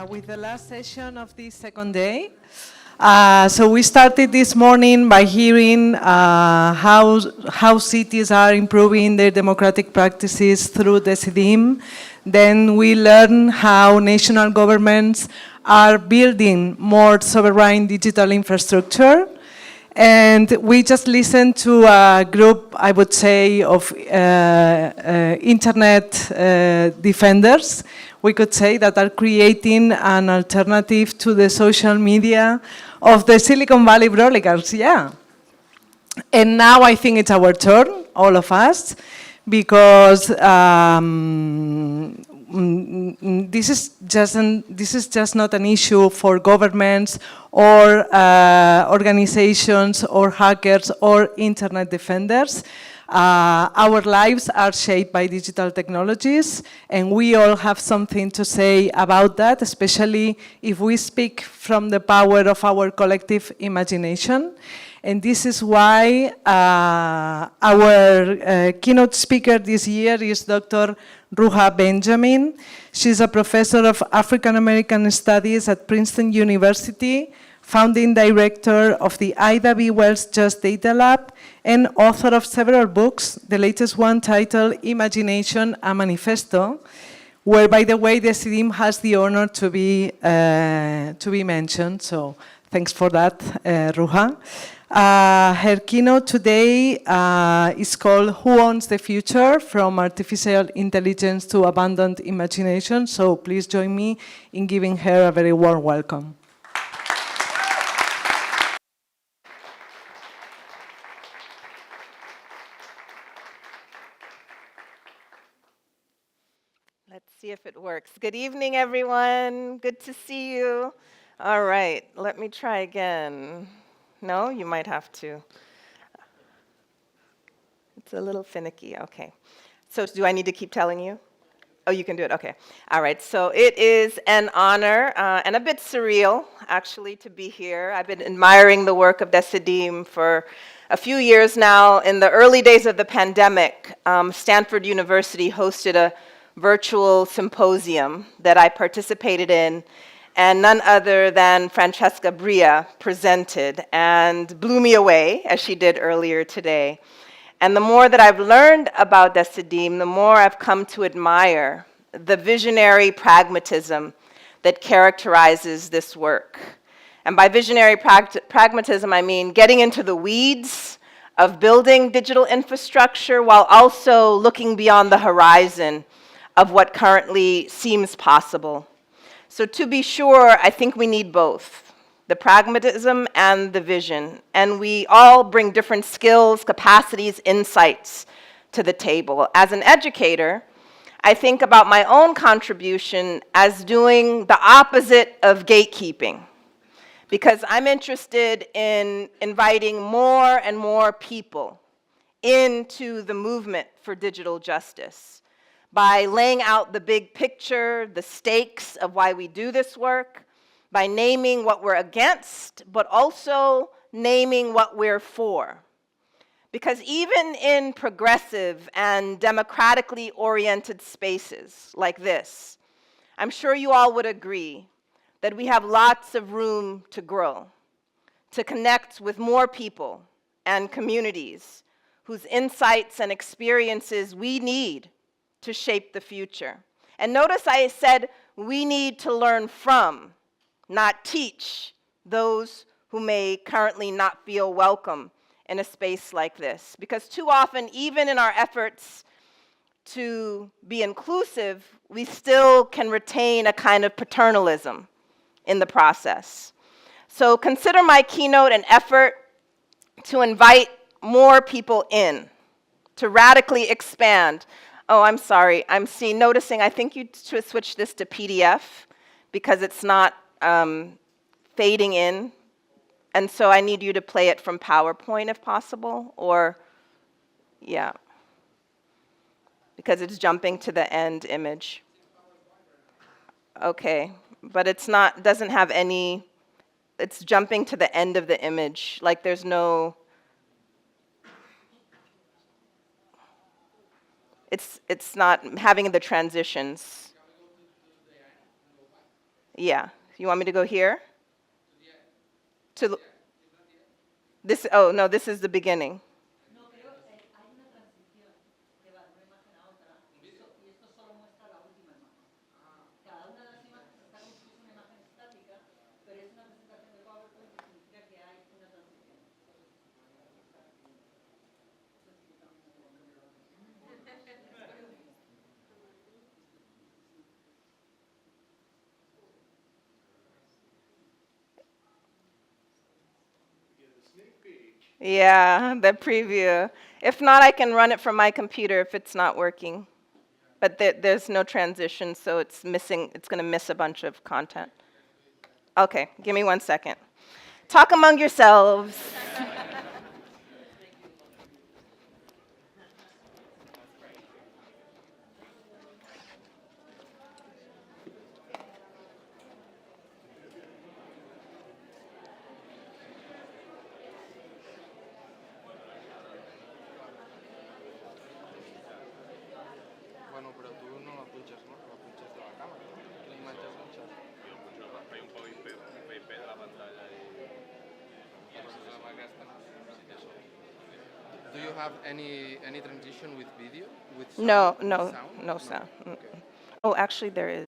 with the last session of this second day. So we started this morning by hearing how cities are improving their democratic practices through Decidim. Then we learned how national governments are building more sovereign digital infrastructure. And we just listened to a group, I would say, of internet defenders, we could say, that are creating an alternative to the social media of the Silicon Valley oligarchs, yeah. And now I think it's our turn, all of us, because this is just not an issue for governments or organizations or hackers or internet defenders. Our lives are shaped by digital technologies, and we all have something to say about that, especially if we speak from the power of our collective imagination. And this is why our keynote speaker this year is Dr. Ruha Benjamin. She's a professor of African American Studies at Princeton University, founding director of the Ida B. Wells Just Data Lab, and author of several books, the latest one titled Imagination, a Manifesto, where, by the way, Decidim has the honor to be mentioned. So thanks for that, Ruha. Her keynote today is called Who Owns the Future? From Artificial Intelligence to Abandoned Imagination. So please join me in giving her a very warm welcome. Let's see if it works. Good evening, everyone. Good to see you. All right, let me try again. No, you might have to. It's a little finicky, okay. So do I need to keep telling you? Oh, you can do it, okay. All right, so it is an honor and a bit surreal, actually, to be here. I've been admiring the work of Decidim for a few years now. In the early days of the pandemic, Stanford University hosted a virtual symposium that I participated in, and none other than Francesca Bria presented and blew me away, as she did earlier today. And the more that I've learned about Decidim, the more I've come to admire the visionary pragmatism that characterizes this work. And by visionary pragmatism, I mean getting into the weeds of building digital infrastructure while also looking beyond the horizon of what currently seems possible. So to be sure, I think we need both, the pragmatism and the vision. And we all bring different skills, capacities, insights to the table. As an educator, I think about my own contribution as doing the opposite of gatekeeping, because I'm interested in inviting more and more people into the movement for digital justice, by laying out the big picture, the stakes of why we do this work, by naming what we're against, but also naming what we're for. Because even in progressive and democratically oriented spaces like this, I'm sure you all would agree that we have lots of room to grow, to connect with more people and communities whose insights and experiences we need to shape the future. And notice I said we need to learn from, not teach, those who may currently not feel welcome in a space like this. Because too often, even in our efforts to be inclusive, we still can retain a kind of paternalism in the process. So consider my keynote an effort to invite more people in, to radically expand. Oh, I'm sorry, noticing, I think you should switch this to PDF because it's not fading in. And so I need you to play it from PowerPoint if possible, or, yeah, because it's jumping to the end image. Okay, but it's not, doesn't have any, it's jumping to the end of the image, like there's no, it's not having the transitions. Yeah. You want me to go here? To this, oh, no, this is the beginning. Yeah, the preview. If not, I can run it from my computer if it's not working. But there's no transition, so it's missing. It's going to miss a bunch of content. Okay, give me 1 second. Talk among yourselves. Bueno, pero tú no lo escuchas, ¿no? Lo escuchas de la cámara, ¿no? La imagen escuchas. Hay un PIP de la pantalla y Do you have any transition with video? With sound? No, With no, sound? no sound. Okay. Oh, actually, there is.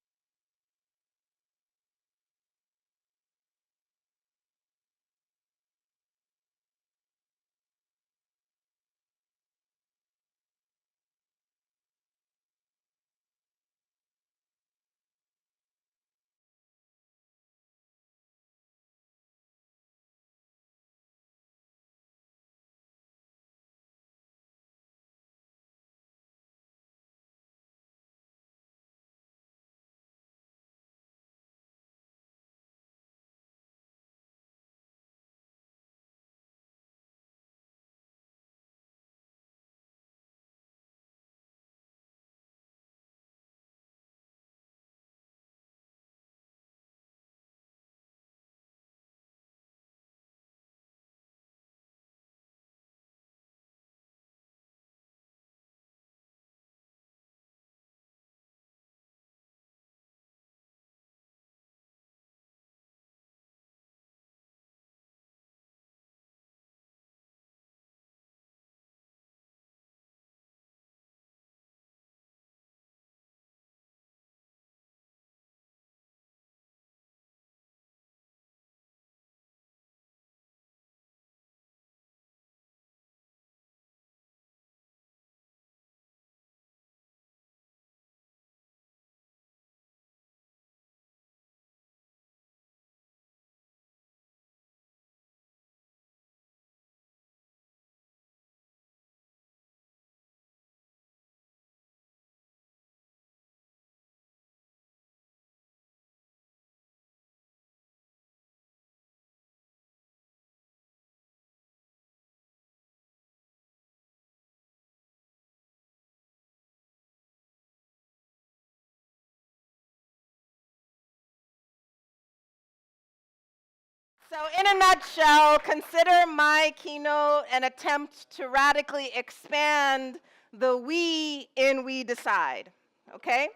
So, in a nutshell, consider my keynote an attempt to radically expand the we in we decide. Okay?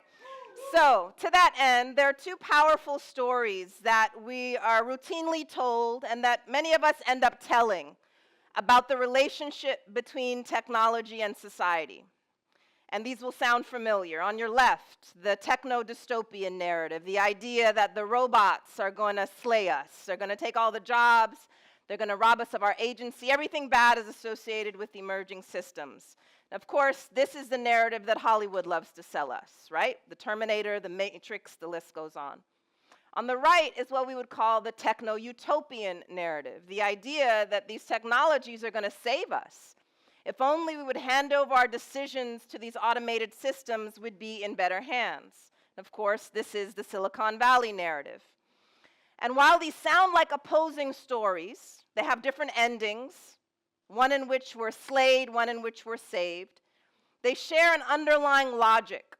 So, to that end, there are two powerful stories that we are routinely told and that many of us end up telling about the relationship between technology and society. And these will sound familiar. On your left, the techno-dystopian narrative, the idea that the robots are going to slay us. They're going to take all the jobs. They're going to rob us of our agency. Everything bad is associated with emerging systems. Of course, this is the narrative that Hollywood loves to sell us, right? The Terminator, the Matrix, the list goes on. On the right is what we would call the techno-utopian narrative, the idea that these technologies are going to save us. If only we would hand over our decisions to these automated systems, we'd be in better hands. Of course, this is the Silicon Valley narrative. And while these sound like opposing stories, they have different endings, one in which we're slayed, one in which we're saved. They share an underlying logic,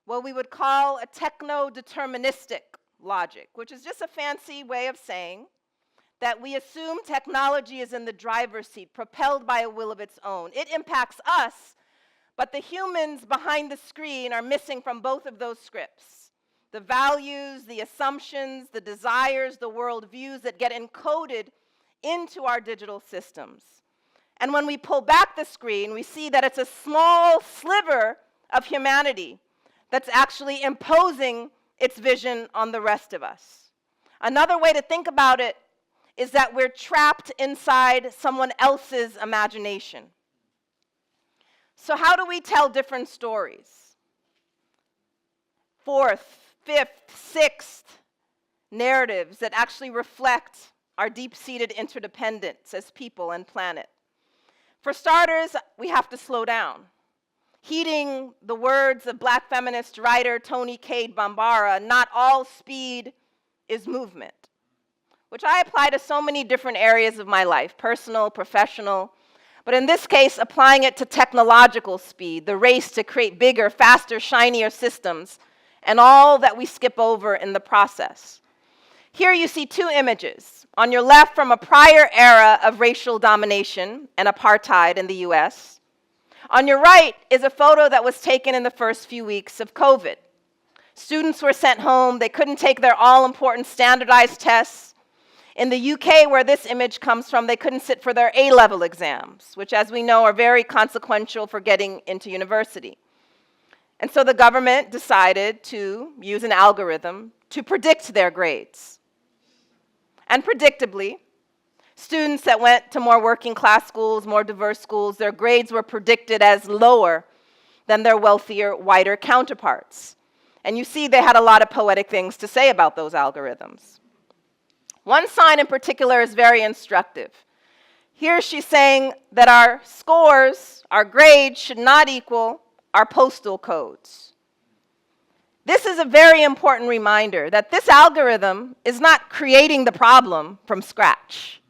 what we would call a techno-deterministic logic, which is just a fancy way of saying that we assume technology is in the driver's seat, propelled by a will of its own. It impacts us, but the humans behind the screen are missing from both of those scripts. the values, the assumptions, the desires, the worldviews that get encoded into our digital systems. And when we pull back the screen, we see that it's a small sliver of humanity that's actually imposing its vision on the rest of us. Another way to think about it is that we're trapped inside someone else's imagination. So how do we tell different stories? Fourth, fifth, sixth narratives that actually reflect our deep-seated interdependence as people and planet. For starters, we have to slow down. Heeding the words of Black feminist writer Toni Cade Bambara, not all speed is movement, which I apply to so many different areas of my life, personal, professional, but in this case, applying it to technological speed, the race to create bigger, faster, shinier systems, and all that we skip over in the process. Here you see two images. On your left, from a prior era of racial domination and apartheid in the US. On your right is a photo that was taken in the first few weeks of COVID. Students were sent home. They couldn't take their all-important standardized tests. In the UK, where this image comes from, they couldn't sit for their A-level exams, which, as we know, are very consequential for getting into university. And so the government decided to use an algorithm to predict their grades. And predictably, students that went to more working-class schools, more diverse schools, their grades were predicted as lower than their wealthier, whiter counterparts. And you see they had a lot of poetic things to say about those algorithms. One sign in particular is very instructive. Here she's saying that our scores, our grades, should not equal our postal codes. This is a very important reminder that this algorithm is not creating the problem from scratch.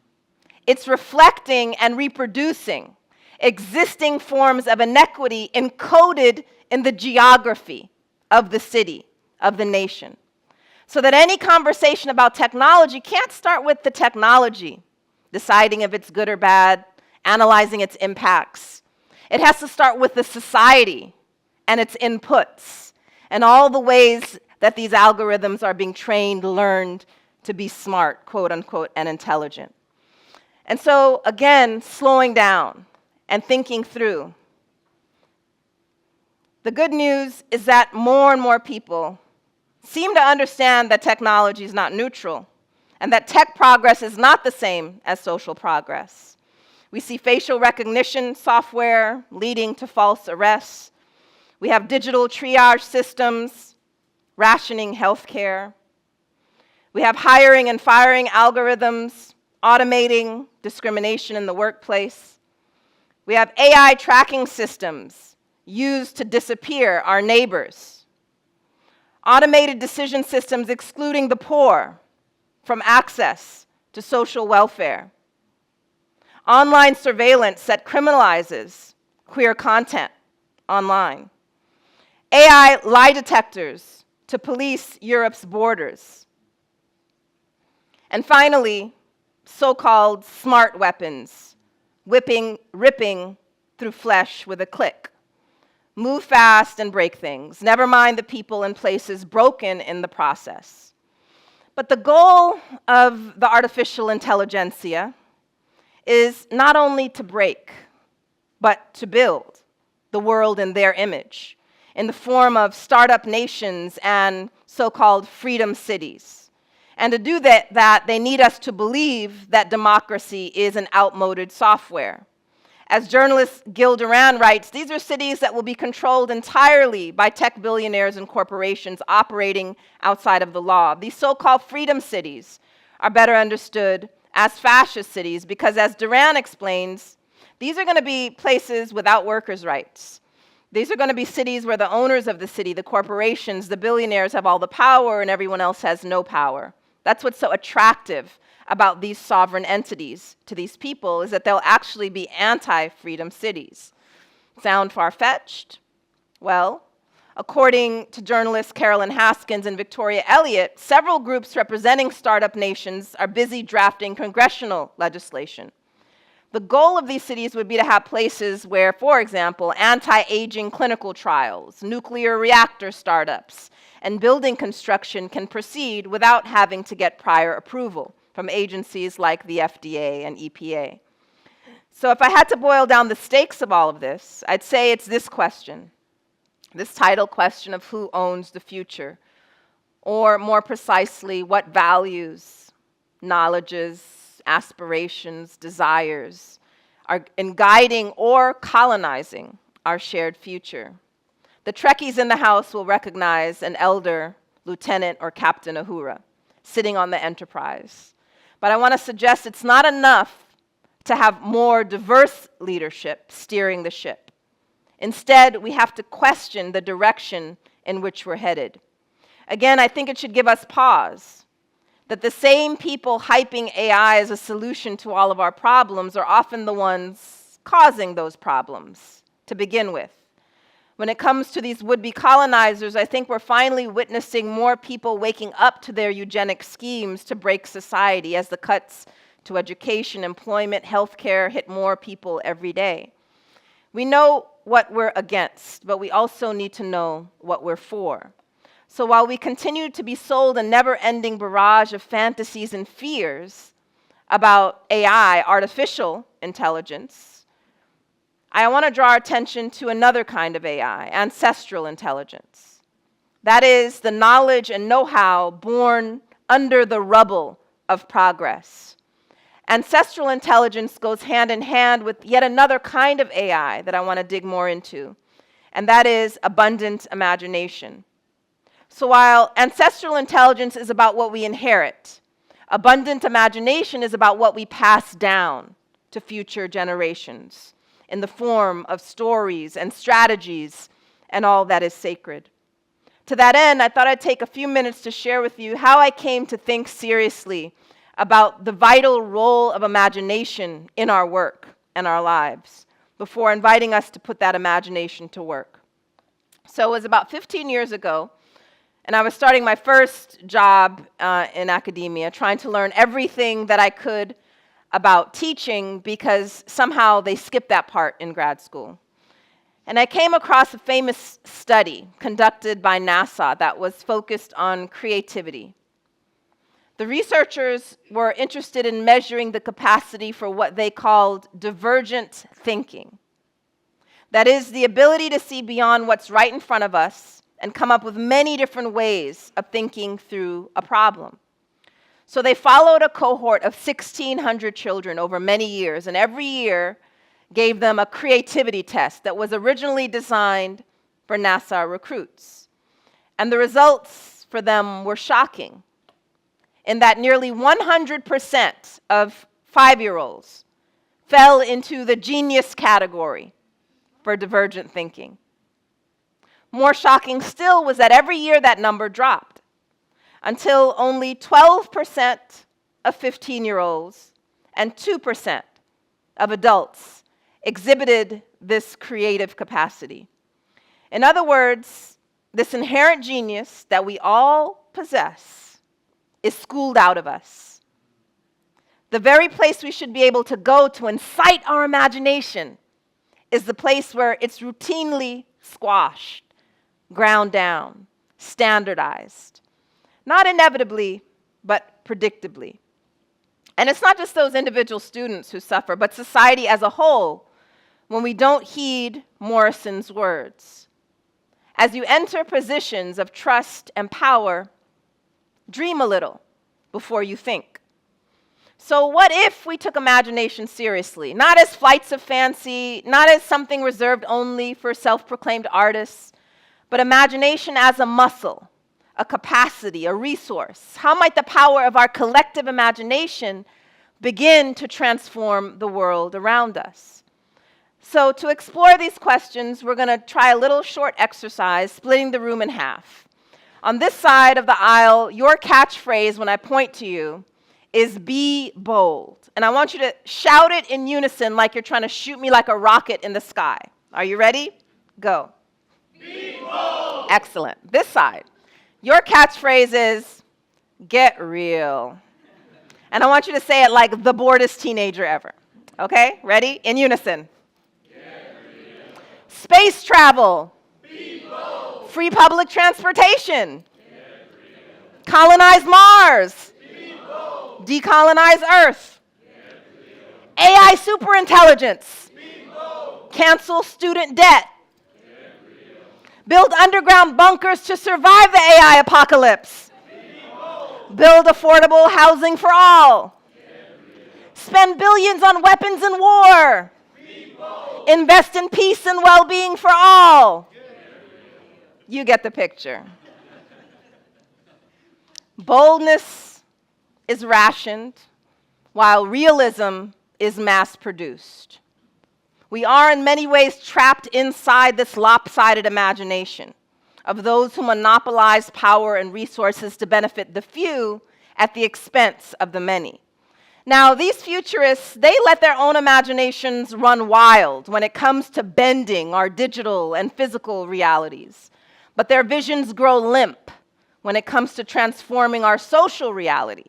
It's reflecting and reproducing existing forms of inequity encoded in the geography of the city, of the nation. So that any conversation about technology can't start with the technology, deciding if it's good or bad, analyzing its impacts. It has to start with the society and its inputs, and all the ways that these algorithms are being trained, learned to be smart, quote unquote, and intelligent. And so, again, slowing down and thinking through. The good news is that more and more people seem to understand that technology is not neutral, and that tech progress is not the same as social progress. We see facial recognition software leading to false arrests. We have digital triage systems rationing healthcare. We have hiring and firing algorithms automating discrimination in the workplace. We have AI tracking systems used to disappear our neighbors. Automated decision systems excluding the poor from access to social welfare. Online surveillance that criminalizes queer content online. AI lie detectors to police Europe's borders. And finally, so-called smart weapons, ripping through flesh with a click. Move fast and break things. Never mind the people and places broken in the process. But the goal of the artificial intelligentsia is not only to break, but to build the world in their image, in the form of startup nations and so-called freedom cities. And to do that, they need us to believe that democracy is an outmoded software. As journalist Gil Duran writes, these are cities that will be controlled entirely by tech billionaires and corporations operating outside of the law. These so-called freedom cities are better understood as fascist cities because, as Duran explains, these are going to be places without workers' rights. These are going to be cities where the owners of the city, the corporations, the billionaires have all the power and everyone else has no power. That's what's so attractive about these sovereign entities to these people, is that they'll actually be anti-freedom cities. Sound far-fetched? Well, according to journalists Carolyn Haskins and Victoria Elliott, several groups representing startup nations are busy drafting congressional legislation. The goal of these cities would be to have places where, for example, anti-aging clinical trials, nuclear reactor startups, and building construction can proceed without having to get prior approval from agencies like the FDA and EPA. So if I had to boil down the stakes of all of this, I'd say it's this question, this title question of who owns the future, or more precisely, what values, knowledges, aspirations, desires are in guiding or colonizing our shared future. The Trekkies in the house will recognize an elder, Lieutenant or Captain Uhura, sitting on the Enterprise. But I want to suggest it's not enough to have more diverse leadership steering the ship. Instead, we have to question the direction in which we're headed. Again, I think it should give us pause that the same people hyping AI as a solution to all of our problems are often the ones causing those problems to begin with. When it comes to these would-be colonizers, I think we're finally witnessing more people waking up to their eugenic schemes to break society as the cuts to education, employment, healthcare hit more people every day. We know what we're against, but we also need to know what we're for. So while we continue to be sold a never-ending barrage of fantasies and fears about AI, artificial intelligence, I want to draw our attention to another kind of AI, ancestral intelligence. That is the knowledge and know-how born under the rubble of progress. Ancestral intelligence goes hand in hand with yet another kind of AI that I want to dig more into, and that is abundant imagination. So while ancestral intelligence is about what we inherit, abundant imagination is about what we pass down to future generations in the form of stories and strategies and all that is sacred. To that end, I thought I'd take a few minutes to share with you how I came to think seriously about the vital role of imagination in our work and our lives before inviting us to put that imagination to work. So it was about 15 years ago, and I was starting my first job in academia, trying to learn everything that I could about teaching because somehow they skipped that part in grad school. And I came across a famous study conducted by NASA that was focused on creativity. The researchers were interested in measuring the capacity for what they called divergent thinking. That is, the ability to see beyond what's right in front of us and come up with many different ways of thinking through a problem. So they followed a cohort of 1,600 children over many years, and every year gave them a creativity test that was originally designed for NASA recruits. And the results for them were shocking, in that nearly 100% of 5-year-olds fell into the genius category for divergent thinking. More shocking still was that every year that number dropped, until only 12% of 15-year-olds and 2% of adults exhibited this creative capacity. In other words, this inherent genius that we all possess is schooled out of us. The very place we should be able to go to incite our imagination is the place where it's routinely squashed, ground down, standardized. Not inevitably, but predictably. And it's not just those individual students who suffer, but society as a whole when we don't heed Morrison's words. As you enter positions of trust and power, dream a little before you think. So what if we took imagination seriously? Not as flights of fancy, not as something reserved only for self-proclaimed artists, but imagination as a muscle, a capacity, a resource. How might the power of our collective imagination begin to transform the world around us? So to explore these questions, we're going to try a little short exercise, splitting the room in half. On this side of the aisle, your catchphrase when I point to you is "be bold." And I want you to shout it in unison like you're trying to shoot me like a rocket in the sky. Are you ready? Go. Be bold. Excellent. This side. Your catchphrase is, "get real." And I want you to say it like the boredest teenager ever. Okay, ready? In unison. Space travel. Free public transportation. Colonize Mars. Decolonize Earth. AI superintelligence. Cancel student debt. Build underground bunkers to survive the AI apocalypse. Build affordable housing for all. Spend billions on weapons and war. Invest in peace and well-being for all. You get the picture. Boldness is rationed, while realism is mass-produced. We are in many ways trapped inside this lopsided imagination of those who monopolize power and resources to benefit the few at the expense of the many. Now, these futurists, they let their own imaginations run wild when it comes to bending our digital and physical realities. But their visions grow limp when it comes to transforming our social reality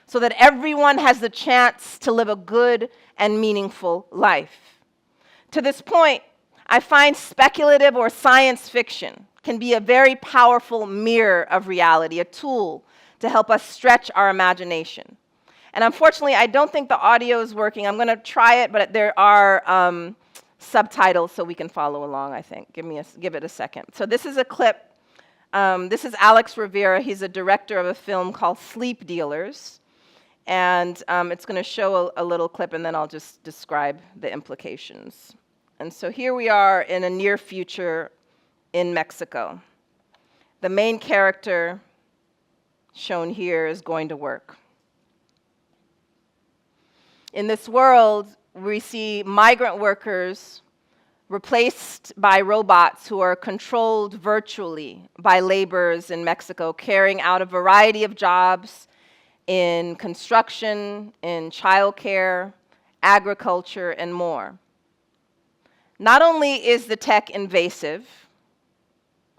so that everyone has the chance to live a good and meaningful life. To this point, I find speculative or science fiction can be a very powerful mirror of reality, a tool to help us stretch our imagination. And unfortunately, I don't think the audio is working. I'm going to try it, but there are subtitles so we can follow along, I think. Give it a second. So this is a clip. This is Alex Rivera. He's a director of a film called Sleep Dealers. And it's going to show a little clip, and then I'll just describe the implications. And so here we are in a near future in Mexico. The main character shown here is going to work. In this world, we see migrant workers replaced by robots who are controlled virtually by laborers in Mexico, carrying out a variety of jobs in construction, in childcare, agriculture, and more. Not only is the tech invasive,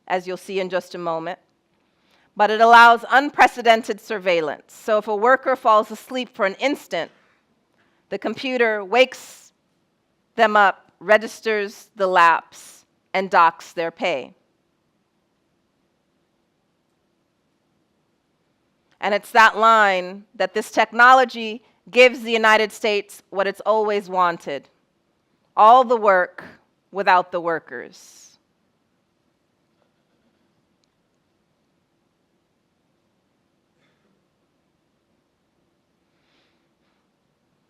as you'll see in just a moment, but it allows unprecedented surveillance. So if a worker falls asleep for an instant, the computer wakes them up, registers the lapse, and docks their pay. And it's that line that this technology gives the United States what it's always wanted: all the work without the workers.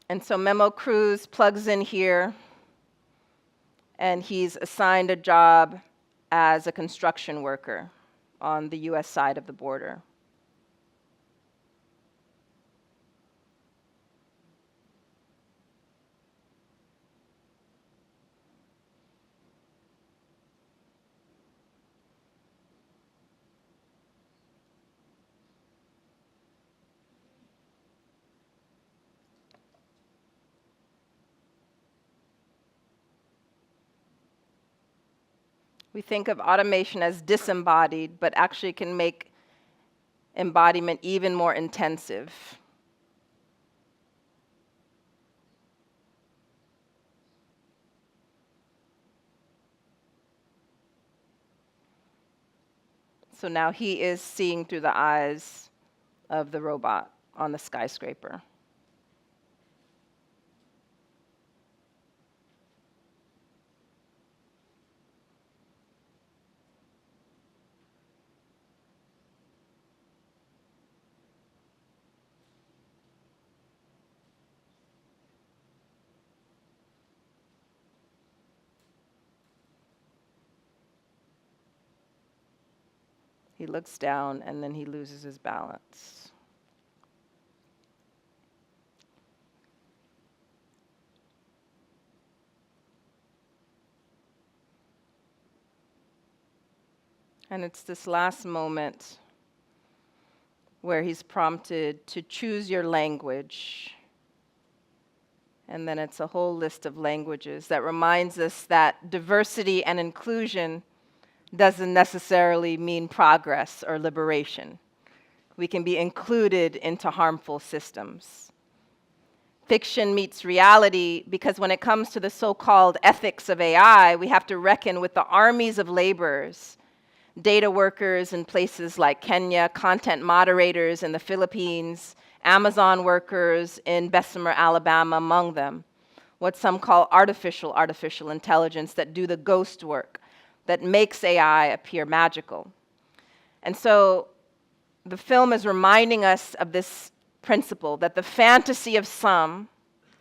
And so Memo Cruz plugs in here, and he's assigned a job as a construction worker on the US side of the border. We think of automation as disembodied, but actually can make embodiment even more intensive. So now he is seeing through the eyes of the robot on the skyscraper. He looks down, and then he loses his balance. And it's this last moment where he's prompted to choose your language. And then it's a whole list of languages that reminds us that diversity and inclusion doesn't necessarily mean progress or liberation. We can be included into harmful systems. fiction meets reality, because when it comes to the so-called ethics of AI, we have to reckon with the armies of laborers, data workers in places like Kenya, content moderators in the Philippines, Amazon workers in Bessemer, Alabama, among them. What some call artificial intelligence that do the ghost work, that makes AI appear magical. And so the film is reminding us of this principle, that the fantasy of some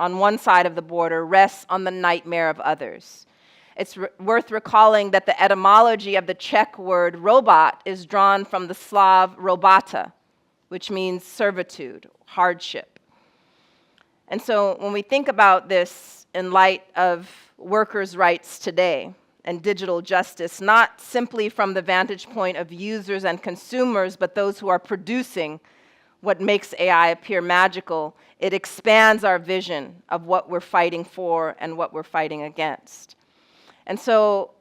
on one side of the border rests on the nightmare of others. It's worth recalling that the etymology of the Czech word robot is drawn from the Slav robota, which means servitude, hardship. And so when we think about this in light of workers' rights today and digital justice, not simply from the vantage point of users and consumers, but those who are producing what makes AI appear magical, it expands our vision of what we're fighting for and what we're fighting against. And so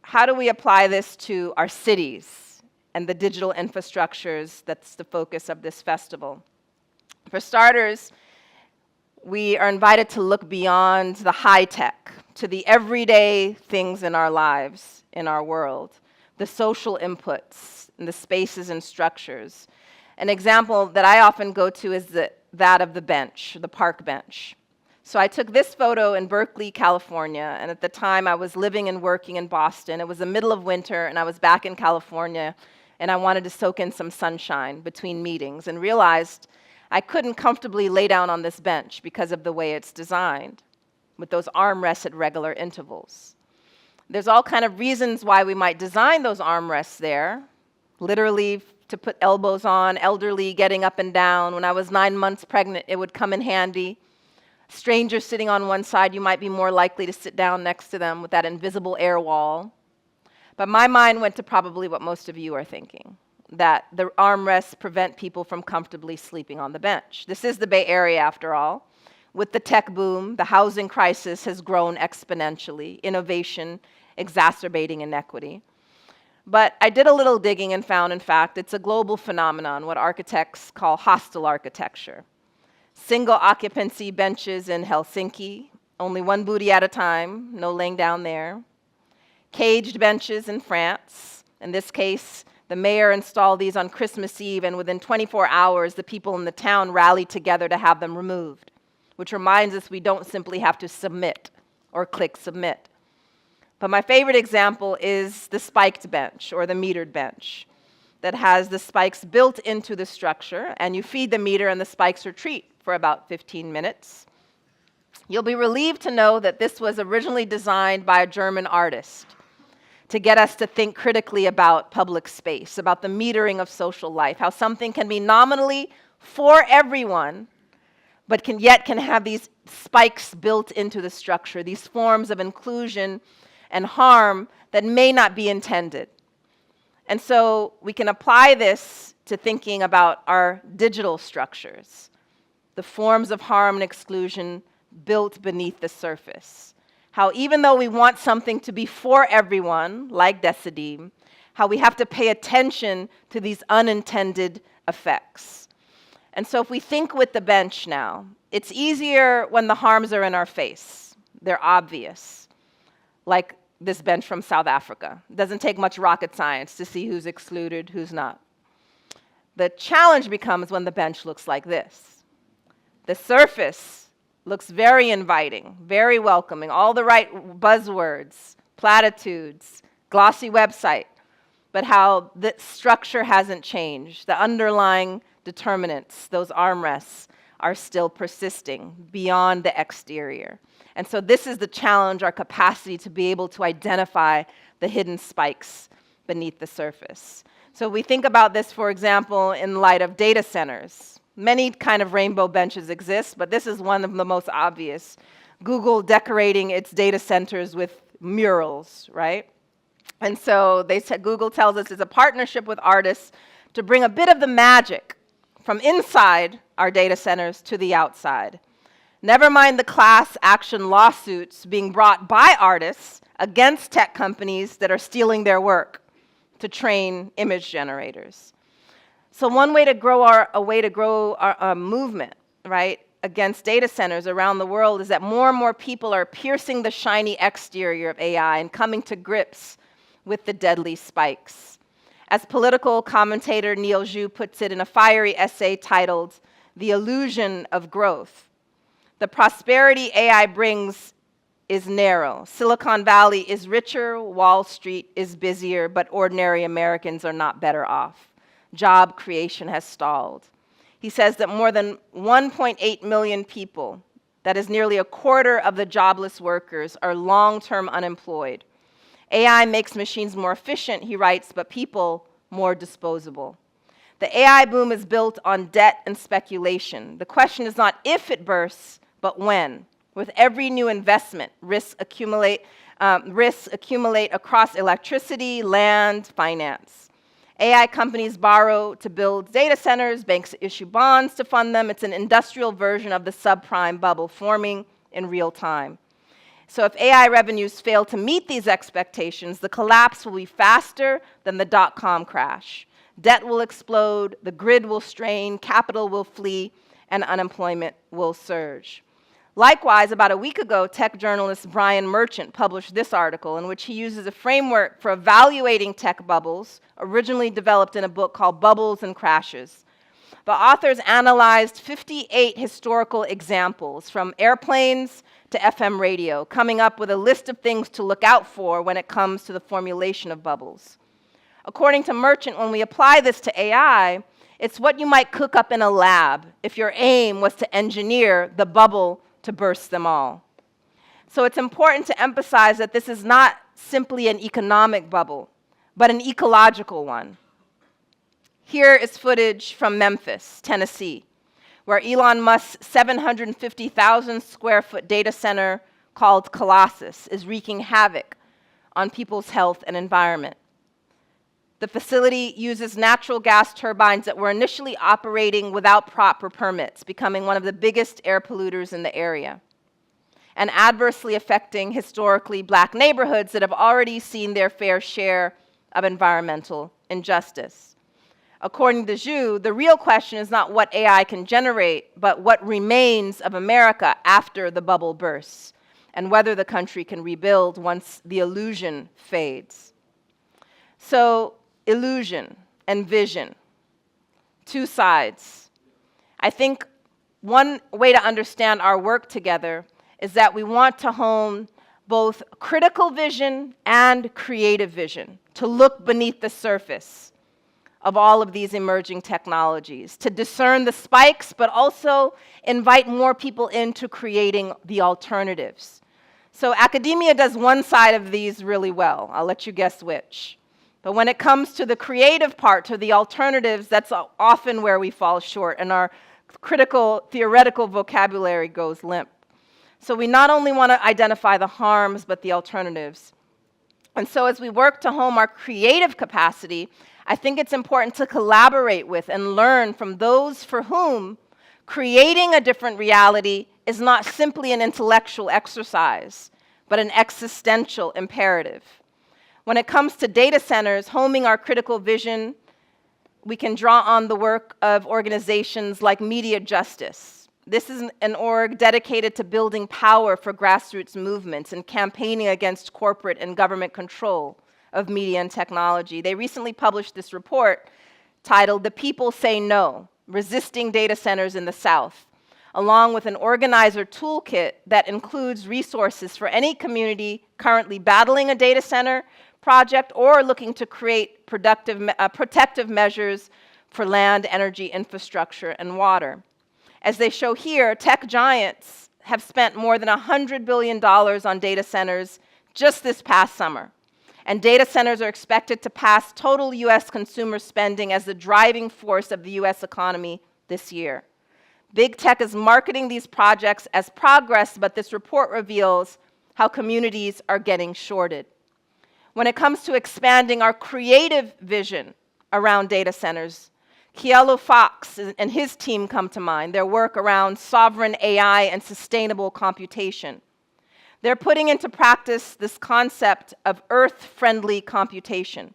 how do we apply this to our cities and the digital infrastructures that's the focus of this festival? For starters, we are invited to look beyond the high tech to the everyday things in our lives, in our world, the social inputs, and the spaces and structures. An example that I often go to is that of the bench, the park bench. So I took this photo in Berkeley, California, and at the time I was living and working in Boston. It was the middle of winter, and I was back in California, and I wanted to soak in some sunshine between meetings, and realized I couldn't comfortably lay down on this bench because of the way it's designed, with those armrests at regular intervals. There's all kind of reasons why we might design those armrests there, literally to put elbows on, elderly getting up and down. When I was 9 months pregnant, it would come in handy. Strangers sitting on one side, you might be more likely to sit down next to them with that invisible air wall. But my mind went to probably what most of you are thinking, that the armrests prevent people from comfortably sleeping on the bench. This is the Bay Area, after all. With the tech boom, the housing crisis has grown exponentially, innovation exacerbating inequity. But I did a little digging and found, in fact, it's a global phenomenon, what architects call hostile architecture. Single occupancy benches in Helsinki, only one booty at a time, no laying down there. Caged benches in France. In this case, the mayor installed these on Christmas Eve, and within 24 hours, the people in the town rallied together to have them removed, which reminds us we don't simply have to submit or click submit. But my favorite example is the spiked bench, or the metered bench, that has the spikes built into the structure, and you feed the meter and the spikes retreat for about 15 minutes. You'll be relieved to know that this was originally designed by a German artist to get us to think critically about public space, about the metering of social life, how something can be nominally for everyone, but can have these spikes built into the structure, these forms of inclusion and harm that may not be intended. And so we can apply this to thinking about our digital structures, the forms of harm and exclusion built beneath the surface. How even though we want something to be for everyone, like Decidim, how we have to pay attention to these unintended effects. And so if we think with the bench now, it's easier when the harms are in our face. They're obvious, like this bench from South Africa. It doesn't take much rocket science to see who's excluded, who's not. The challenge becomes when the bench looks like this. The surface looks very inviting, very welcoming, all the right buzzwords, platitudes, glossy website, but how the structure hasn't changed. The underlying determinants, those armrests, are still persisting beyond the exterior. And so this is the challenge, our capacity to be able to identify the hidden spikes beneath the surface. So we think about this, for example, in light of data centers. Many kind of rainbow benches exist, but this is one of the most obvious. Google decorating its data centers with murals, right? And so Google tells us it's a partnership with artists to bring a bit of the magic from inside our data centers to the outside. Never mind the class action lawsuits being brought by artists against tech companies that are stealing their work to train image generators. So one way to grow our movement, right, against data centers around the world is that more and more people are piercing the shiny exterior of AI and coming to grips with the deadly spikes. As political commentator Neil Zhu puts it in a fiery essay titled, "The Illusion of Growth," the prosperity AI brings is narrow. Silicon Valley is richer, Wall Street is busier, but ordinary Americans are not better off. Job creation has stalled. He says that more than 1.8 million people, that is nearly a quarter of the jobless workers, are long-term unemployed. AI makes machines more efficient, he writes, but people more disposable. The AI boom is built on debt and speculation. The question is not if it bursts, but when. With every new investment, risks accumulate across electricity, land, finance. AI companies borrow to build data centers, banks issue bonds to fund them. It's an industrial version of the subprime bubble forming in real time. So if AI revenues fail to meet these expectations, the collapse will be faster than the dot-com crash. Debt will explode, the grid will strain, capital will flee, and unemployment will surge. Likewise, about a week ago, tech journalist Brian Merchant published this article in which he uses a framework for evaluating tech bubbles, originally developed in a book called Bubbles and Crashes. The authors analyzed 58 historical examples, from airplanes to FM radio, coming up with a list of things to look out for when it comes to the formulation of bubbles. According to Merchant, when we apply this to AI, it's what you might cook up in a lab if your aim was to engineer the bubble to burst them all. So it's important to emphasize that this is not simply an economic bubble, but an ecological one. Here is footage from Memphis, Tennessee, where Elon Musk's 750,000 square foot data center called Colossus is wreaking havoc on people's health and environment. The facility uses natural gas turbines that were initially operating without proper permits, becoming one of the biggest air polluters in the area, and adversely affecting historically Black neighborhoods that have already seen their fair share of environmental injustice. According to Zhu, the real question is not what AI can generate, but what remains of America after the bubble bursts, and whether the country can rebuild once the illusion fades. So, illusion and vision, two sides. I think one way to understand our work together is that we want to hone both critical vision and creative vision, to look beneath the surface of all of these emerging technologies, to discern the spikes, but also invite more people into creating the alternatives. So academia does one side of these really well. I'll let you guess which. But when it comes to the creative part, to the alternatives, that's often where we fall short, and our critical, theoretical vocabulary goes limp. So we not only want to identify the harms, but the alternatives. And so as we work to hone our creative capacity, I think it's important to collaborate with and learn from those for whom creating a different reality is not simply an intellectual exercise, but an existential imperative. When it comes to data centers, homing our critical vision, we can draw on the work of organizations like Media Justice. This is an org dedicated to building power for grassroots movements and campaigning against corporate and government control of media and technology. They recently published this report titled "The People Say No: Resisting Data Centers in the South," along with an organizer toolkit that includes resources for any community currently battling a data center project or looking to create protective measures for land, energy, infrastructure, and water. As they show here, tech giants have spent more than $100 billion on data centers just this past summer. And data centers are expected to pass total US consumer spending as the driving force of the US economy this year. Big tech is marketing these projects as progress, but this report reveals how communities are getting shorted. When it comes to expanding our creative vision around data centers, Kielo Fox and his team come to mind, their work around sovereign AI and sustainable computation. They're putting into practice this concept of Earth-friendly computation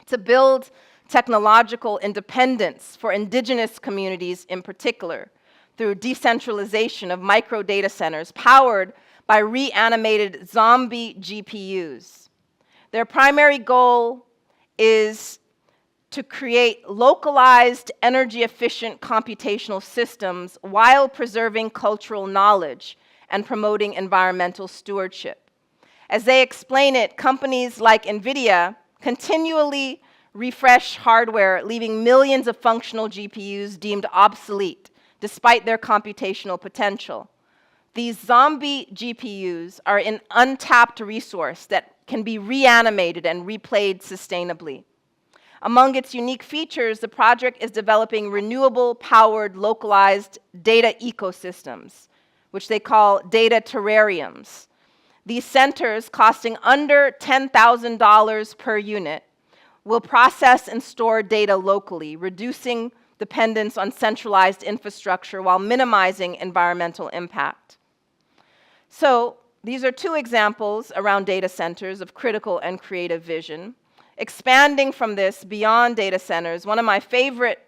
to build technological independence for indigenous communities in particular, through decentralization of micro data centers powered by reanimated zombie GPUs. Their primary goal is to create localized, energy-efficient computational systems while preserving cultural knowledge and promoting environmental stewardship. As they explain it, companies like NVIDIA continually refresh hardware, leaving millions of functional GPUs deemed obsolete, despite their computational potential. These zombie GPUs are an untapped resource that can be reanimated and replayed sustainably. Among its unique features, the project is developing renewable-powered, localized data ecosystems, which they call data terrariums. These centers, costing under $10,000 per unit, will process and store data locally, reducing dependence on centralized infrastructure while minimizing environmental impact. So these are two examples around data centers of critical and creative vision. Expanding from this beyond data centers, one of my favorite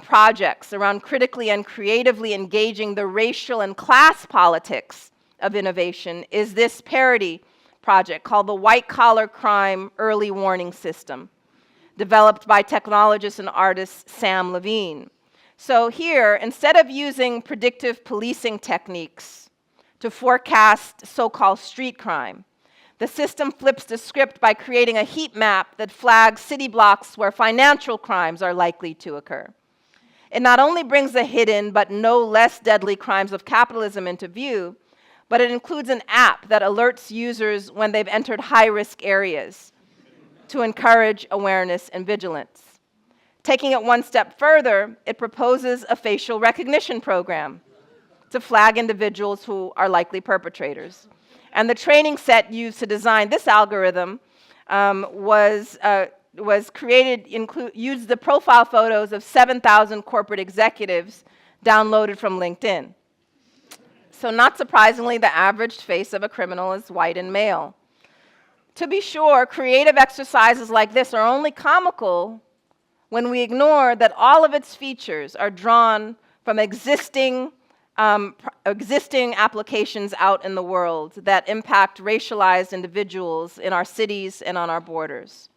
projects around critically and creatively engaging the racial and class politics of innovation is this parody project called the White Collar Crime Early Warning System, developed by technologist and artist Sam Levine. So here, instead of using predictive policing techniques to forecast so-called street crime, the system flips the script by creating a heat map that flags city blocks where financial crimes are likely to occur. It not only brings the hidden but no less deadly crimes of capitalism into view, but it includes an app that alerts users when they've entered high-risk areas to encourage awareness and vigilance. Taking it one step further, it proposes a facial recognition program to flag individuals who are likely perpetrators. And the training set used to design this algorithm was created, used the profile photos of 7,000 corporate executives downloaded from LinkedIn. So not surprisingly, the average face of a criminal is white and male. To be sure, creative exercises like this are only comical when we ignore that all of its features are drawn from existing applications out in the world that impact racialized individuals in our cities and on our borders.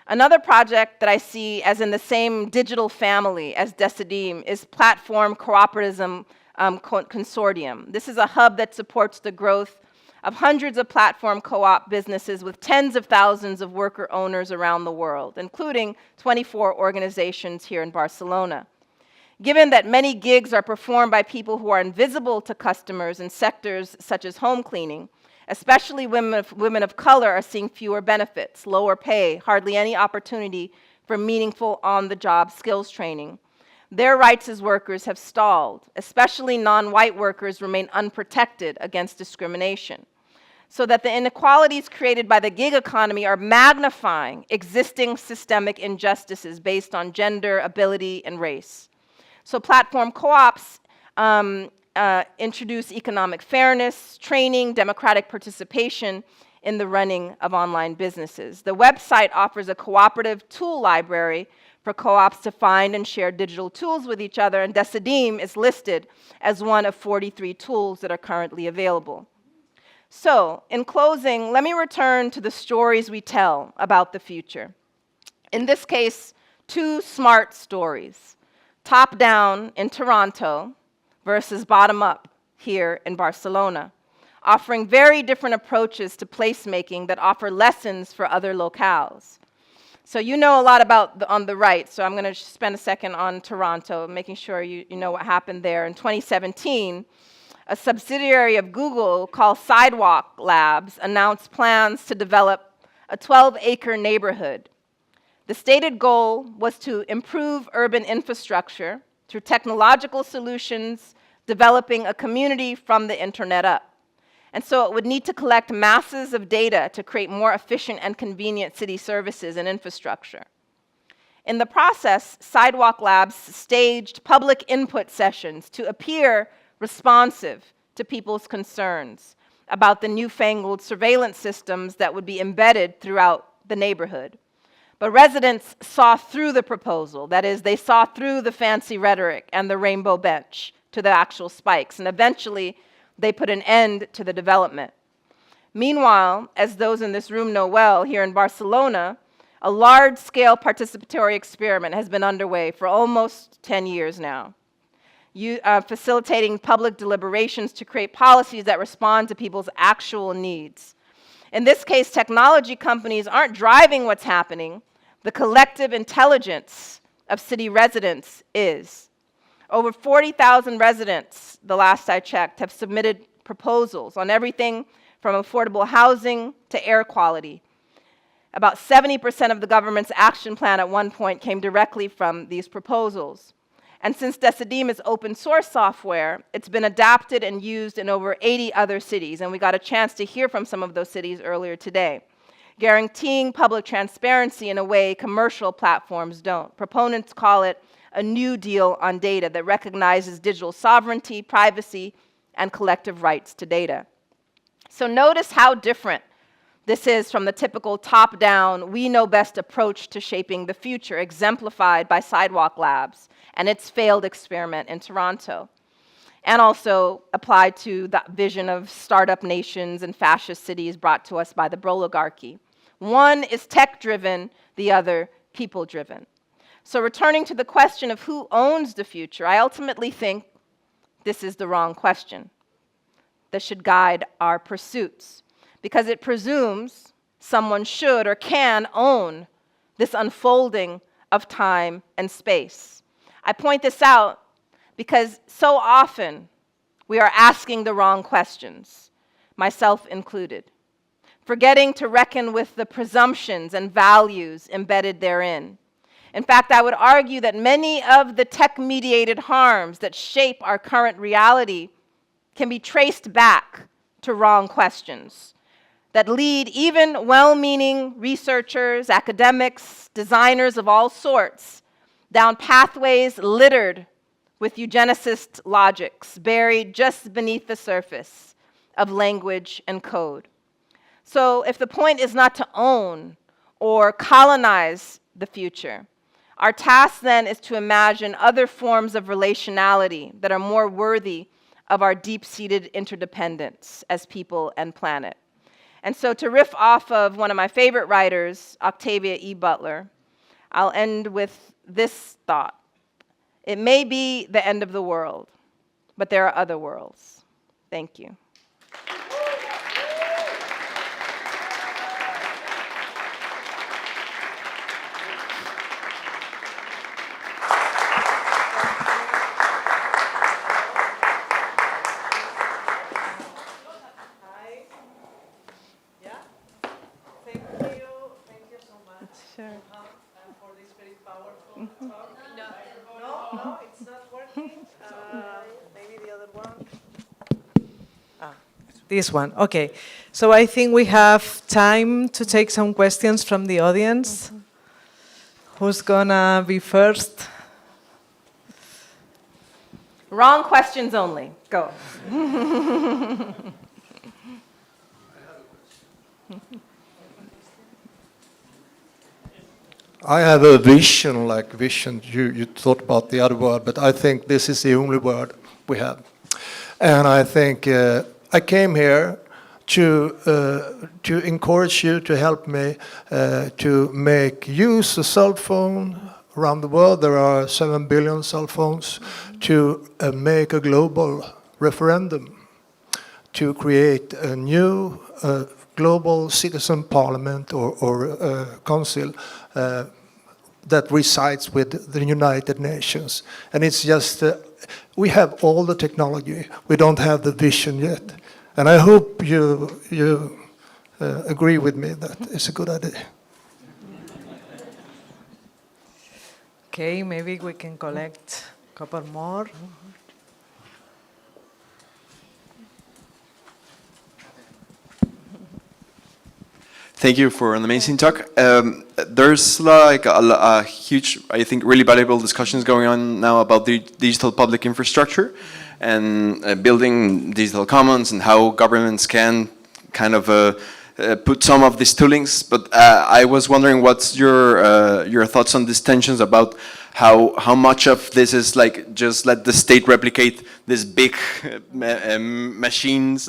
Another project that I see as in the same digital family as Decidim is Platform Cooperativism Consortium. This is a hub that supports the growth of hundreds of platform co-op businesses with tens of thousands of worker owners around the world, including 24 organizations here in Barcelona. Given that many gigs are performed by people who are invisible to customers in sectors such as home cleaning, especially women of color are seeing fewer benefits, lower pay, hardly any opportunity for meaningful on-the-job skills training. Their rights as workers have stalled, especially non-white workers remain unprotected against discrimination, so that the inequalities created by the gig economy are magnifying existing systemic injustices based on gender, ability, and race. So platform co-ops introduce economic fairness, training, democratic participation in the running of online businesses. The website offers a cooperative tool library for co-ops to find and share digital tools with each other, and Decidim is listed as one of 43 tools that are currently available. So, in closing, let me return to the stories we tell about the future. In this case, two smart stories. Top-down in Toronto versus bottom-up here in Barcelona, offering very different approaches to placemaking that offer lessons for other locales. So you know a lot about on the right, so I'm going to spend a second on Toronto, making sure you know what happened there. In 2017, a subsidiary of Google called Sidewalk Labs announced plans to develop a 12-acre neighborhood. The stated goal was to improve urban infrastructure through technological solutions, developing a community from the internet up. And so it would need to collect masses of data to create more efficient and convenient city services and infrastructure. In the process, Sidewalk Labs staged public input sessions to appear responsive to people's concerns about the newfangled surveillance systems that would be embedded throughout the neighborhood. But residents saw through the proposal. That is, they saw through the fancy rhetoric and the rainbow bench to the actual spikes, and eventually they put an end to the development. Meanwhile, as those in this room know well, here in Barcelona, a large-scale participatory experiment has been underway for almost 10 years now, facilitating public deliberations to create policies that respond to people's actual needs. In this case, technology companies aren't driving what's happening. The collective intelligence of city residents is. Over 40,000 residents, the last I checked, have submitted proposals on everything from affordable housing to air quality. About 70% of the government's action plan at one point came directly from these proposals. And since Decidim is open source software, it's been adapted and used in over 80 other cities, and we got a chance to hear from some of those cities earlier today, guaranteeing public transparency in a way commercial platforms don't. Proponents call it a new deal on data that recognizes digital sovereignty, privacy, and collective rights to data. So notice how different this is from the typical top-down, we-know-best approach to shaping the future, exemplified by Sidewalk Labs and its failed experiment in Toronto, and also applied to the vision of startup nations and fascist cities brought to us by the oligarchy. One is tech-driven, the other people-driven. So returning to the question of who owns the future, I ultimately think this is the wrong question that should guide our pursuits, because it presumes someone should or can own this unfolding of time and space. I point this out because so often we are asking the wrong questions, myself included, forgetting to reckon with the presumptions and values embedded therein. In fact, I would argue that many of the tech-mediated harms that shape our current reality can be traced back to wrong questions that lead even well-meaning researchers, academics, designers of all sorts down pathways littered with eugenicist logics buried just beneath the surface of language and code. So if the point is not to own or colonize the future, our task then is to imagine other forms of relationality that are more worthy of our deep-seated interdependence as people and planet. And so to riff off of one of my favorite writers, Octavia E. Butler, I'll end with this thought. It may be the end of the world, but there are other worlds. Thank you. Sure. For this very powerful talk. No, it's not working. Maybe the other one. This one, okay. So I think we have time to take some questions from the audience. Who's gonna be first? Wrong questions only. Go. I have a vision, like vision, you thought about the other word, but I think this is the only word we have. And I think I came here to encourage you to help me to make use of cell phone around the world. There are 7 billion cell phones, to make a global referendum, to create a new global citizen parliament or council that resides with the United Nations. And it's just, we have all the technology, we don't have the vision yet. And I hope you agree with me that it's a good idea. Okay, maybe we can collect a couple more. Thank you for an amazing talk. There's like a huge, I think, really valuable discussions going on now about the digital public infrastructure and building digital commons and how governments can kind of put some of these toolings, but I was wondering what's your thoughts on these tensions about how much of this is like just let the state replicate these big machines,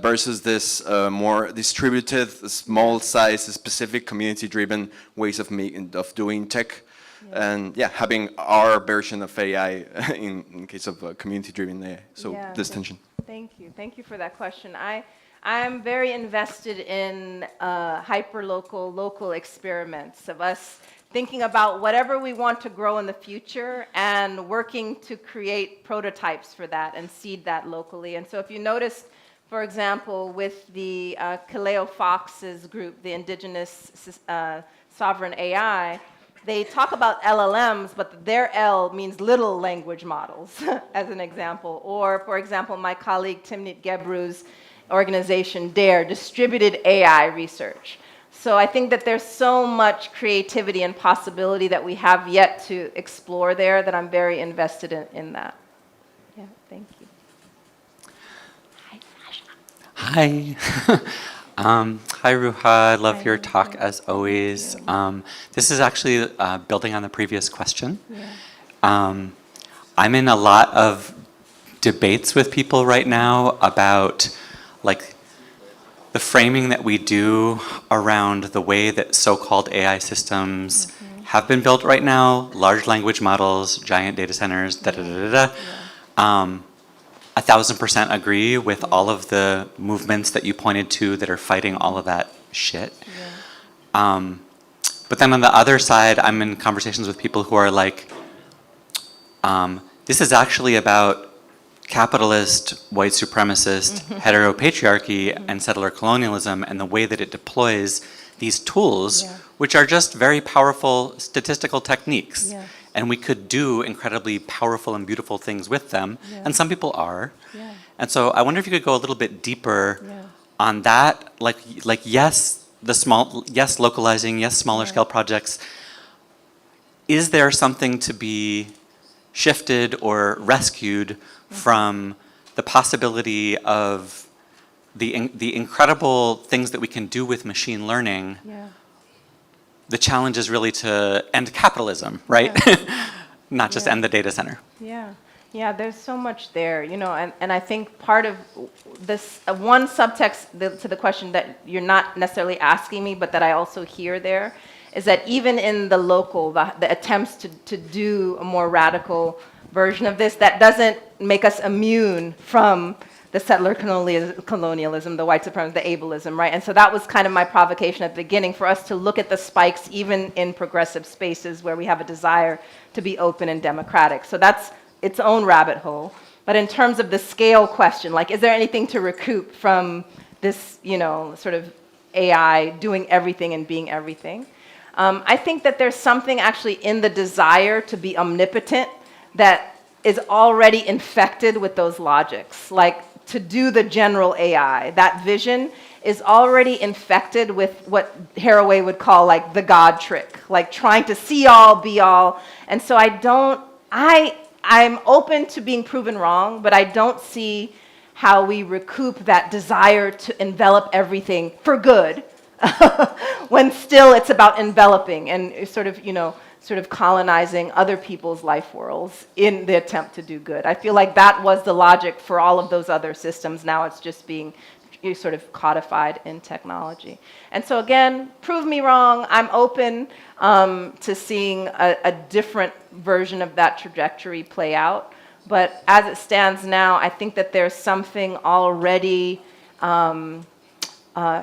versus this more distributed, small size, specific community-driven ways of doing tech. And having our version of AI in case of community-driven AI. So this tension. Thank you for that question. I'm very invested in hyper-local, local experiments of us thinking about whatever we want to grow in the future and working to create prototypes for that and seed that locally. And so if you notice, for example, with the Kaleo Fox's group, the Indigenous Sovereign AI, they talk about LLMs, but their L means little language models, as an example. Or, for example, my colleague Timnit Gebru's organization, DARE, Distributed AI Research. So I think that there's so much creativity and possibility that we have yet to explore there that I'm very invested in that. Yeah, thank you. Hi. Hi, Ruha. I love your talk as always. This is actually building on the previous question. I'm in a lot of debates with people right now about like the framing that we do around the way that so-called AI systems have been built right now, large language models, giant data centers, da-da-da-da-da. 1,000% agree with all of the movements that you pointed to that are fighting all of that shit. But then on the other side, I'm in conversations with people who are like, this is actually about capitalist, white supremacist, heteropatriarchy, and settler colonialism, and the way that it deploys these tools, which are just very powerful statistical techniques. And we could do incredibly powerful and beautiful things with them, and some people are. And so I wonder if you could go a little bit deeper on that, like yes, localizing, yes, smaller scale projects. Is there something to be shifted or rescued from the possibility of the incredible things that we can do with machine learning? The challenge is really to end capitalism, right? Not just end the data center. Yeah, there's so much there, you know, and I think part of this, one subtext to the question that you're not necessarily asking me, but that I also hear there, is that even in the local, the attempts to do a more radical version of this, that doesn't make us immune from the settler colonialism, the white supremacy, the ableism, right? And so that was kind of my provocation at the beginning, for us to look at the spikes even in progressive spaces where we have a desire to be open and democratic. So that's its own rabbit hole. But in terms of the scale question, like, is there anything to recoup from this, you know, sort of AI doing everything and being everything? I think that there's something actually in the desire to be omnipotent that is already infected with those logics. Like, to do the general AI, that vision is already infected with what Haraway would call like the God trick, like trying to see all, be all. And so I'm open to being proven wrong, but I don't see how we recoup that desire to envelop everything for good when still it's about enveloping and sort of colonizing other people's life worlds in the attempt to do good. I feel like that was the logic for all of those other systems. Now it's just being sort of codified in technology. And so again, prove me wrong. I'm open to seeing a different version of that trajectory play out. But as it stands now, I think that there's something already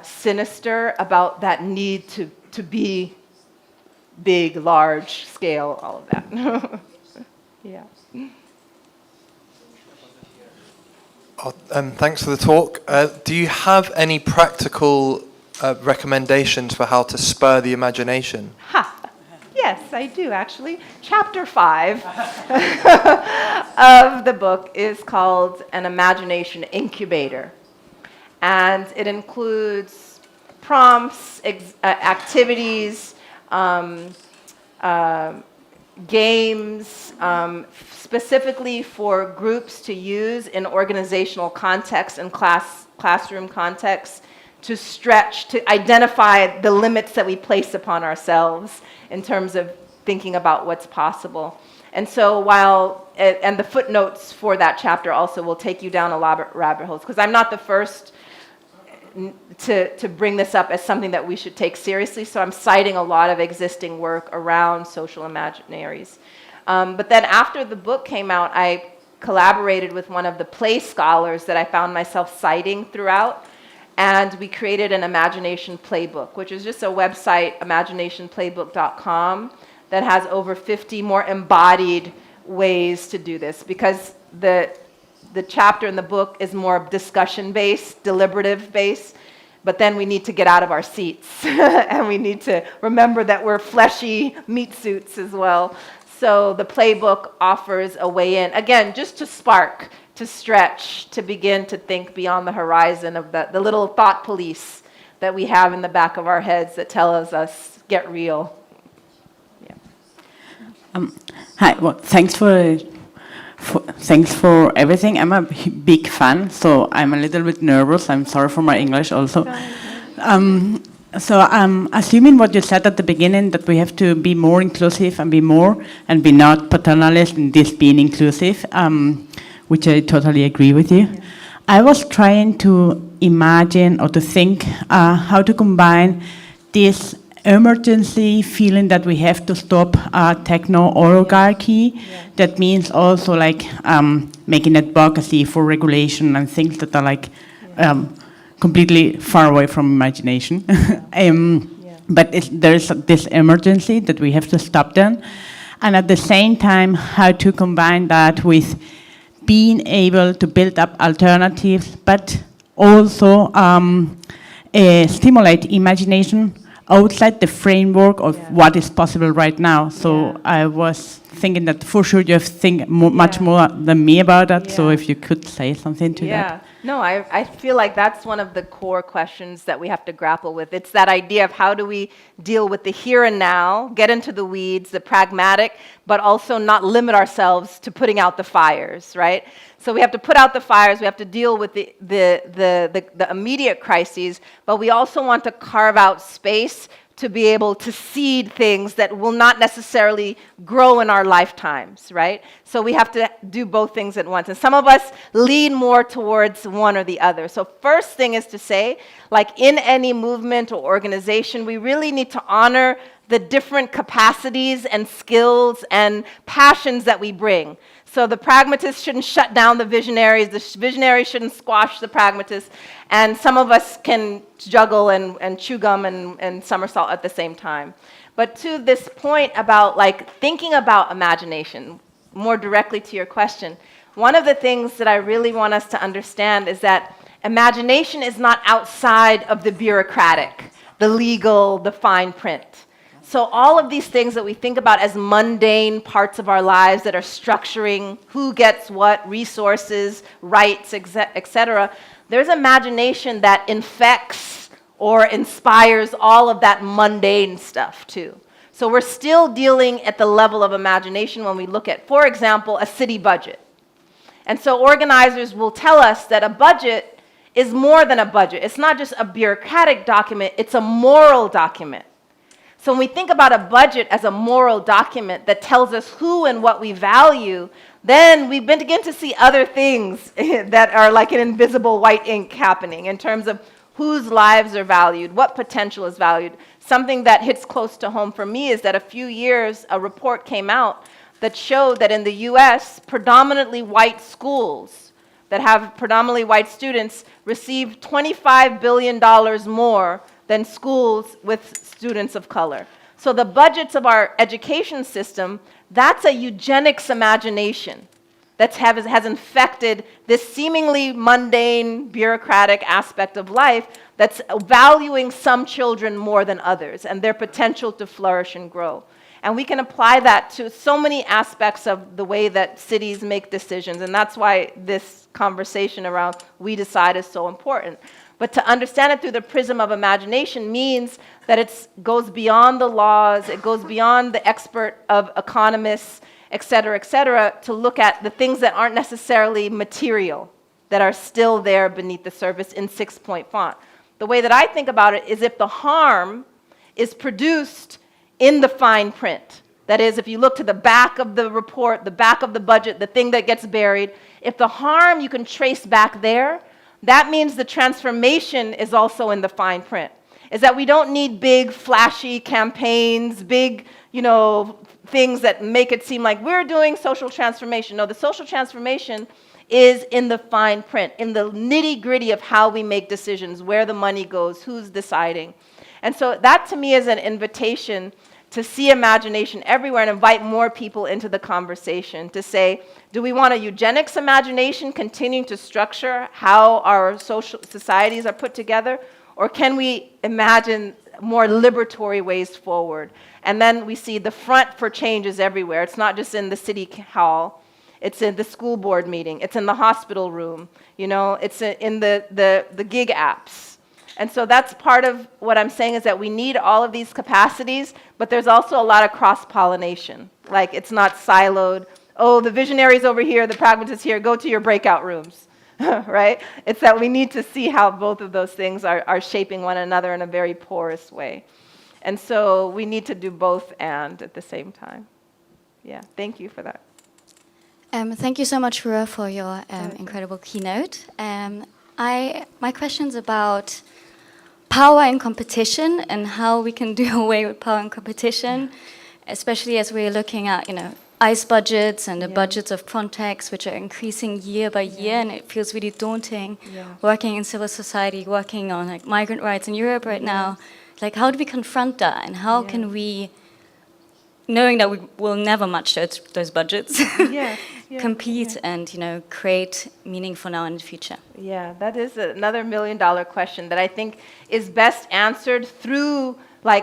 sinister about that need to be big, large scale, all of that. Yeah. Thanks for the talk. Do you have any practical recommendations for how to spur the imagination? Yes, I do, actually. Chapter 5 of the book is called An Imagination Incubator. And it includes prompts, activities, games specifically for groups to use in organizational context and classroom context to stretch, to identify the limits that we place upon ourselves in terms of thinking about what's possible. And so and the footnotes for that chapter also will take you down a lot of rabbit holes, because I'm not the first to bring this up as something that we should take seriously, so I'm citing a lot of existing work around social imaginaries. But then after the book came out, I collaborated with one of the play scholars that I found myself citing throughout, and we created an imagination playbook, which is just a website, imaginationplaybook.com, that has over 50 more embodied ways to do this, because the chapter in the book is more discussion-based, deliberative-based, but then we need to get out of our seats, and we need to remember that we're fleshy meat suits as well. So the playbook offers a way in, again, just to spark, to stretch, to begin to think beyond the horizon of the little thought police that we have in the back of our heads that tell us, get real. Hi, well, thanks for everything. I'm a big fan, so I'm a little bit nervous. I'm sorry for my English also. So assuming what you said at the beginning, that we have to be more inclusive and be not paternalist in this being inclusive, which I totally agree with you. Yeah. I was trying to imagine or to think how to combine this emergency feeling that we have to stop techno-oligarchy. Yeah. That means also like making advocacy for regulation and things that are like completely far away from imagination. But there's this emergency that we have to stop them. And at the same time, how to combine that with being able to build up alternatives, but also stimulate imagination outside the framework of what is possible right now. So I was thinking that for sure you have think much more than me about that. So if you could say something to that. No, I feel like that's one of the core questions that we have to grapple with. It's that idea of how do we deal with the here and now, get into the weeds, the pragmatic, but also not limit ourselves to putting out the fires, right? So we have to put out the fires, we have to deal with the immediate crises, but we also want to carve out space to be able to seed things that will not necessarily grow in our lifetimes, right? So we have to do both things at once. And some of us lean more towards one or the other. So first thing is to say, like in any movement or organization, we really need to honor the different capacities and skills and passions that we bring. So the pragmatists shouldn't shut down the visionaries shouldn't squash the pragmatists, and some of us can juggle and chew gum and somersault at the same time. But to this point about like thinking about imagination, more directly to your question, one of the things that I really want us to understand is that imagination is not outside of the bureaucratic, the legal, the fine print. So all of these things that we think about as mundane parts of our lives that are structuring who gets what, resources, rights, etc., there's imagination that infects or inspires all of that mundane stuff too. So we're still dealing at the level of imagination when we look at, for example, a city budget. And so organizers will tell us that a budget is more than a budget. It's not just a bureaucratic document, it's a moral document. So when we think about a budget as a moral document that tells us who and what we value, then we begin to see other things that are like an invisible white ink happening in terms of whose lives are valued, what potential is valued. Something that hits close to home for me is that a few years, a report came out that showed that in the US, predominantly white schools that have predominantly white students receive $25 billion more than schools with students of color. So the budgets of our education system, that's a eugenics imagination that has infected this seemingly mundane, bureaucratic aspect of life that's valuing some children more than others and their potential to flourish and grow. And we can apply that to so many aspects of the way that cities make decisions, and that's why this conversation around we decide is so important. But to understand it through the prism of imagination means that it goes beyond the laws, it goes beyond the expert of economists, et cetera, to look at the things that aren't necessarily material, that are still there beneath the surface in 6-point font. The way that I think about it is if the harm is produced in the fine print, that is, if you look to the back of the report, the back of the budget, the thing that gets buried, if the harm you can trace back there, that means the transformation is also in the fine print. Is that we don't need big, flashy campaigns, big, things that make it seem like we're doing social transformation. No, the social transformation is in the fine print, in the nitty-gritty of how we make decisions, where the money goes, who's deciding. And so that to me is an invitation to see imagination everywhere and invite more people into the conversation, to say, do we want a eugenics imagination continuing to structure how our social societies are put together, or can we imagine more liberatory ways forward? And then we see the front for change is everywhere. It's not just in the city hall. It's in the school board meeting. It's in the hospital room. It's in the gig apps. And so that's part of what I'm saying, is that we need all of these capacities, but there's also a lot of cross-pollination. Like, it's not siloed. Oh, the visionaries over here, the pragmatists here, go to your breakout rooms, right? It's that we need to see how both of those things are shaping one another in a very porous way. And so we need to do both and at the same time. Yeah, thank you for that. Thank you so much, Ruha, for your incredible keynote. My question's about power and competition and how we can do away with power and competition, especially as we're looking at, ICE budgets and the budgets of Frontex, which are increasing year by year, and it feels really daunting. Working in civil society, working on migrant rights in Europe right now, how do we confront that, and how can we, knowing that we will never match those budgets, compete and create meaning for now and the future? Yeah, that is another $1 million question that I think is best answered through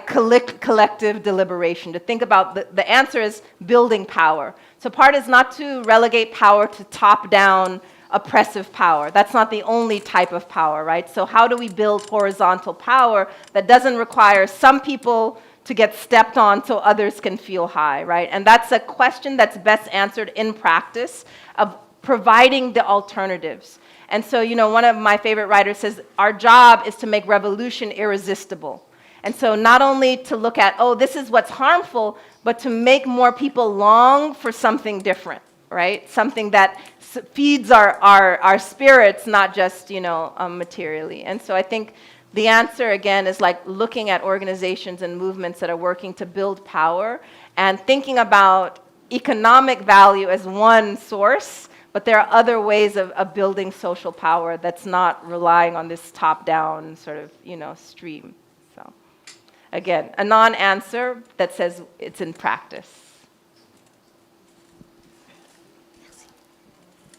collective deliberation. To think about the answer is building power. So part is not to relegate power to top-down oppressive power. That's not the only type of power, right? So how do we build horizontal power that doesn't require some people to get stepped on so others can feel high, right? And that's a question that's best answered in practice of providing the alternatives. And so, one of my favorite writers says, our job is to make revolution irresistible. And so not only to look at, oh, this is what's harmful, but to make more people long for something different, right? Something that feeds our spirits, not just, materially. And so I think the answer, again, is looking at organizations and movements that are working to build power and thinking about economic value as one source, but there are other ways of building social power that's not relying on this top-down sort of, stream. So, again, a non-answer that says it's in practice.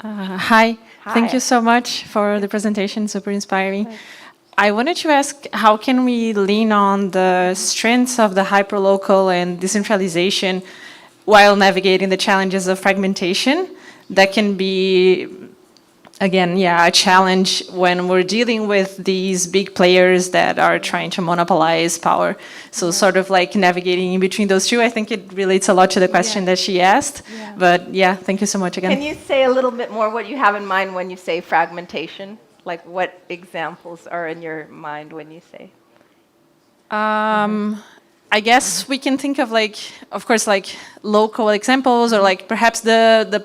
Hi. Thank you so much for the presentation, super inspiring. Hi. I wanted to ask, how can we lean on the strengths of the hyperlocal and decentralization while navigating the challenges of fragmentation? That can be, again, a challenge when we're dealing with these big players that are trying to monopolize power. So sort of navigating in between those two, I think it relates a lot to the question that she asked. But thank you so much again. Can you say a little bit more what you have in mind when you say fragmentation? What examples are in your mind when you say? I guess we can think of of course, local examples, or perhaps the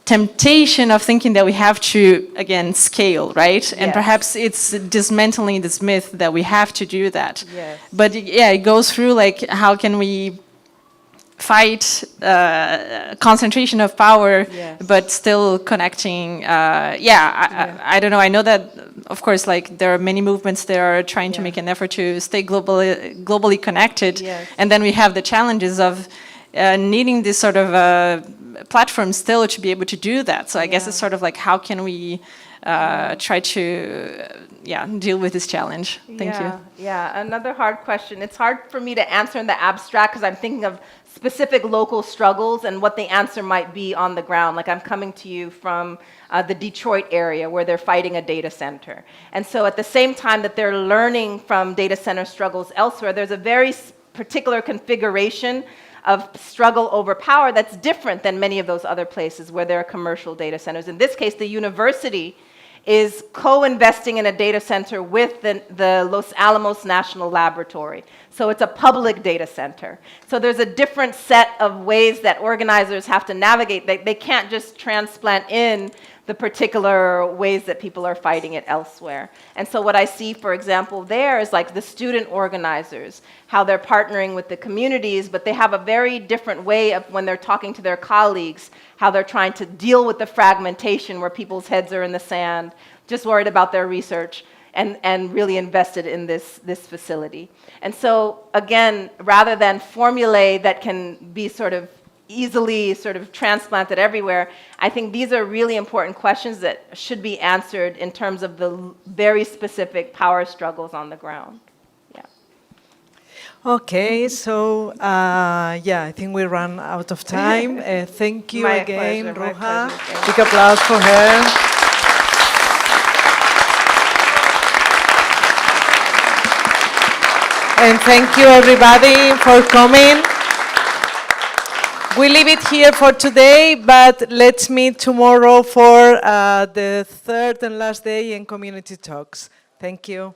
temptation of thinking that we have to, again, scale, right? And perhaps it's dismantling this myth that we have to do that. Yes. But it goes through how can we fight concentration of power, but still connecting. I don't know. I know that, of course, there are many movements that are trying to make an effort to stay globally connected, and then we have the challenges of needing this sort of platform still to be able to do that. So I guess it's sort of how can we try to deal with this challenge. Thank you. Yeah, another hard question. It's hard for me to answer in the abstract because I'm thinking of specific local struggles and what the answer might be on the ground. Like I'm coming to you from the Detroit area where they're fighting a data center. And so at the same time that they're learning from data center struggles elsewhere, there's a very particular configuration of struggle over power that's different than many of those other places where there are commercial data centers. In this case, the university is co-investing in a data center with the Los Alamos National Laboratory. So it's a public data center. So there's a different set of ways that organizers have to navigate. They can't just transplant in the particular ways that people are fighting it elsewhere. And so what I see, for example, there is like the student organizers, how they're partnering with the communities, but they have a very different way of when they're talking to their colleagues, how they're trying to deal with the fragmentation where people's heads are in the sand, just worried about their research, and really invested in this facility. And so, again, rather than formulae that can be sort of easily sort of transplanted everywhere, I think these are really important questions that should be answered in terms of the very specific power struggles on the ground. Yeah. Okay, so I think we ran out of time. Thank you again, Ruha. Big applause for her. And thank you everybody for coming. We leave it here for today, but let's meet tomorrow for the third and last day in community talks. Thank you.